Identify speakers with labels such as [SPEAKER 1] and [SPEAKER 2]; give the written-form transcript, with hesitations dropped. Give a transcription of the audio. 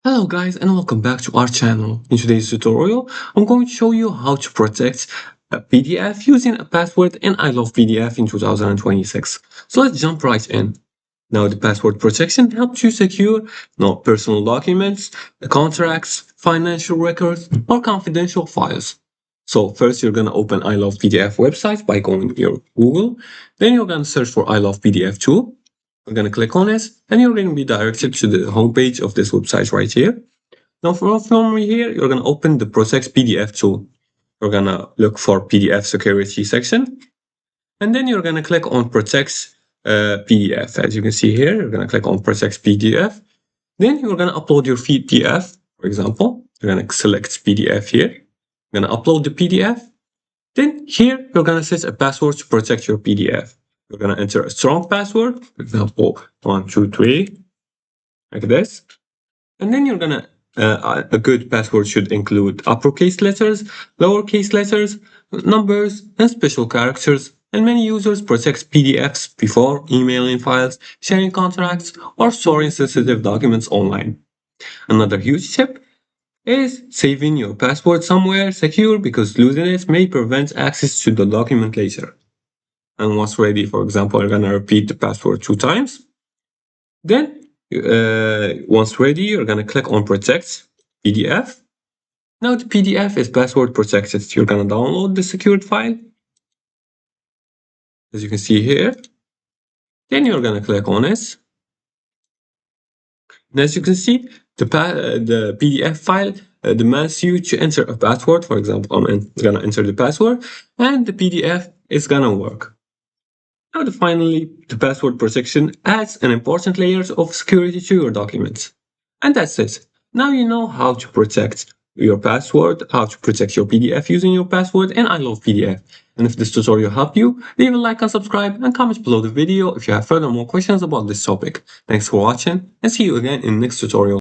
[SPEAKER 1] Hello guys and welcome back to our channel. In today's tutorial, I'm going to show you how to protect a PDF using a password in iLovePDF in 2026. So let's jump right in. Now the password protection helps you secure personal documents, contracts, financial records, or confidential files. So first you're going to open iLovePDF website by going to your Google. Then you're going to search for iLovePDF tool. We're going to click on it, and you're going to be directed to the homepage of this website right here. Now, from here, you're going to open the Protect PDF tool. You're going to look for PDF security section, and then you're going to click on Protect PDF. As you can see here, you're going to click on Protect PDF. Then you're going to upload your PDF, for example. You're going to select PDF here. You're going to upload the PDF. Then here, you're going to set a password to protect your PDF. You're going to enter a strong password, for example, 123, like this. And then you're going to, a good password should include uppercase letters, lowercase letters, numbers, and special characters. And many users protect PDFs before emailing files, sharing contracts, or storing sensitive documents online. Another huge tip is saving your password somewhere secure because losing it may prevent access to the document later. And once ready, for example, you're gonna repeat the password 2 times. Then, once ready, you're gonna click on Protect PDF. Now the PDF is password protected. You're gonna download the secured file, as you can see here. Then you're gonna click on it. And as you can see, the PDF file demands you to enter a password. For example, I'm gonna enter the password, and the PDF is gonna work. Now, finally, the password protection adds an important layer of security to your documents. And that's it. Now you know how to protect your password, how to protect your PDF using your password in iLovePDF. And if this tutorial helped you, leave a like and subscribe and comment below the video if you have further more questions about this topic. Thanks for watching and see you again in the next tutorial.